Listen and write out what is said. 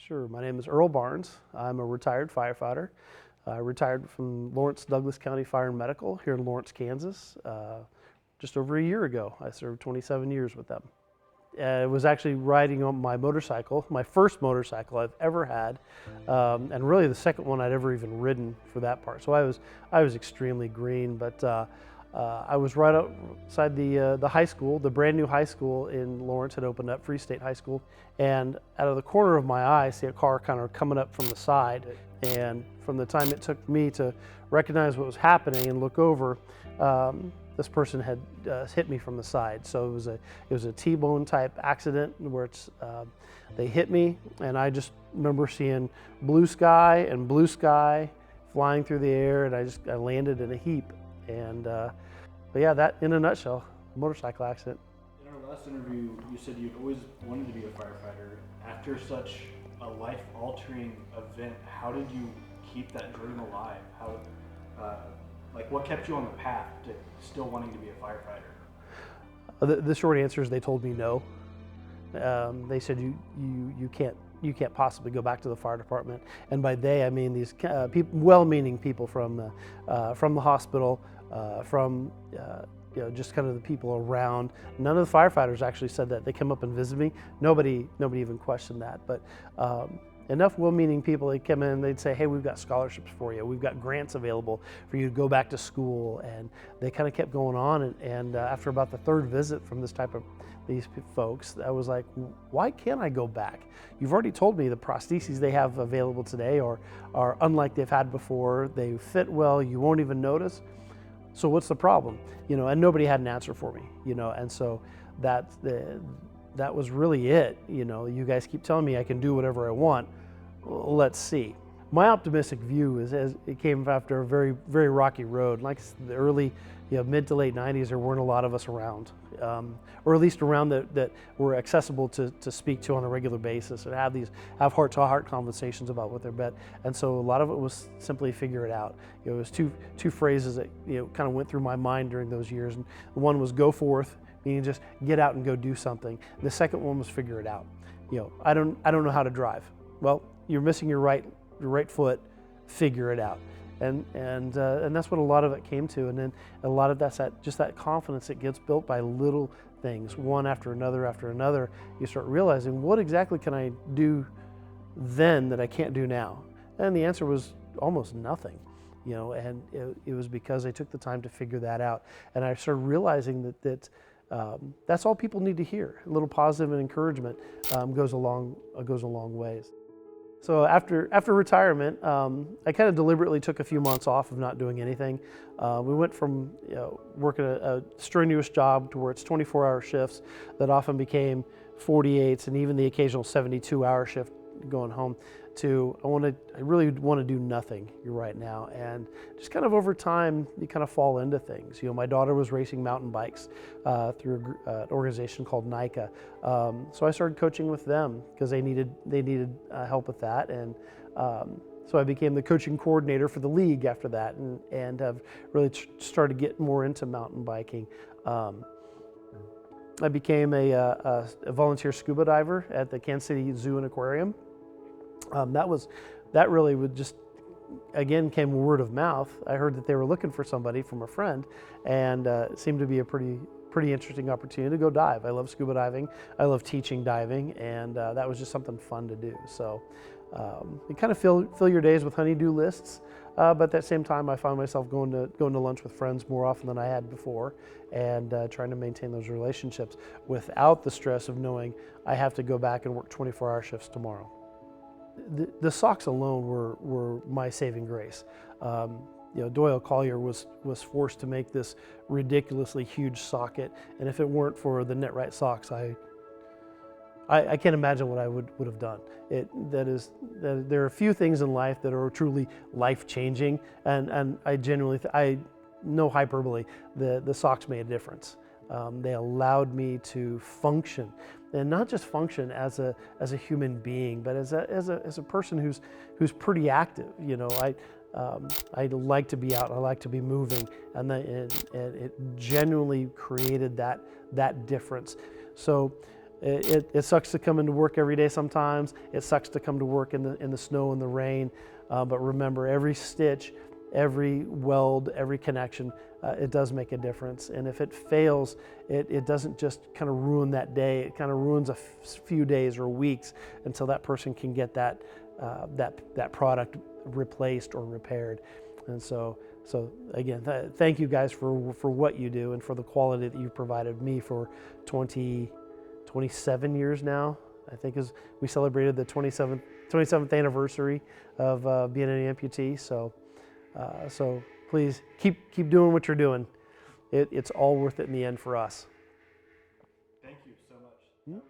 Sure. My name is Earl Barnes. I'm a retired firefighter. I retired from Lawrence Douglas County Fire and Medical here in Lawrence, Kansas, just over a year ago. I served 27 years with them. I was actually riding on my motorcycle, my first motorcycle I've ever had, and really the second one I'd ever even ridden for that part. So I was extremely green, but I was right outside the high school. The brand new high school in Lawrence had opened up, Free State High School, and out of the corner of my eye, I see a car kind of coming up from the side. And from the time it took me to recognize what was happening and look over, this person had hit me from the side. So it was a T-bone type accident where they hit me, and I just remember seeing blue sky and blue sky flying through the air, and I landed in a heap. And but yeah, that in a nutshell, motorcycle accident. In our last interview, you said you'd always wanted to be a firefighter. After such a life-altering event, how did you keep that dream alive? How, like, what kept you on the path to still wanting to be a firefighter? The short answer is they told me no. They said you can't possibly go back to the fire department, and by they I mean these well-meaning people from the hospital, from just kind of the people around. None of the firefighters actually said that. They come up and visit me. Nobody even questioned that. But enough well-meaning people, they come in, they'd say, hey, we've got scholarships for you. We've got grants available for you to go back to school. And they kind of kept going on. And after about the third visit from these folks, I was like, why can't I go back? You've already told me the prostheses they have available today are unlike they've had before. They fit well, you won't even notice. So what's the problem? And nobody had an answer for me, and so that was really it. You guys keep telling me I can do whatever I want. Well, let's see. My optimistic view is, as it came after a very, very rocky road. Like the early, mid to late 90s, there weren't a lot of us around, or at least around that were accessible to speak to on a regular basis and have heart-to-heart conversations about what they're bet. And so a lot of it was simply figure it out. It was two phrases that kind of went through my mind during those years. And one was go forth, meaning just get out and go do something. The second one was figure it out. I don't know how to drive. Well, you're missing your right foot, figure it out. And that's what a lot of it came to. And then a lot of that's just that confidence that gets built by little things, one after another after another. You start realizing, what exactly can I do then that I can't do now? And the answer was almost nothing, and it was because I took the time to figure that out. And I started realizing that that's all people need to hear. A little positive and encouragement goes a long ways. So after retirement, I kind of deliberately took a few months off of not doing anything. We went from working a strenuous job to where it's 24-hour shifts that often became 48s and even the occasional 72-hour shift going home, to I really want to do nothing right now. And just kind of over time, you kind of fall into things. My daughter was racing mountain bikes through an organization called NICA. So I started coaching with them because they needed help with that. And so I became the coaching coordinator for the league after that, and have really started to get more into mountain biking. I became a volunteer scuba diver at the Kansas City Zoo and Aquarium. That really would just, again, came word of mouth. I heard that they were looking for somebody from a friend, and it seemed to be a pretty interesting opportunity to go dive. I love scuba diving. I love teaching diving, and that was just something fun to do. So you kind of fill your days with honey-do lists, but at that same time, I found myself going to lunch with friends more often than I had before, and trying to maintain those relationships without the stress of knowing I have to go back and work 24-hour shifts tomorrow. The socks alone were my saving grace. Doyle Collier was forced to make this ridiculously huge socket, and if it weren't for the Knit-Rite socks, I can't imagine what I would have done. There are a few things in life that are truly life-changing, and I genuinely, no hyperbole, the socks made a difference. They allowed me to function, and not just function as a human being, but as a person who's pretty active. I like to be out. I like to be moving, and it genuinely created that difference. So it sucks to come into work every day sometimes. It sucks to come to work in the snow and the rain. But remember, every stitch, every weld, every connection, it does make a difference. And if it fails, it doesn't just kind of ruin that day. It kind of ruins a few days or weeks until that person can get that product replaced or repaired. And so again, thank you guys for what you do and for the quality that you've provided me for 27 years now. I think we celebrated the 27th anniversary of being an amputee. So please keep doing what you're doing. It's all worth it in the end for us. Thank you so much.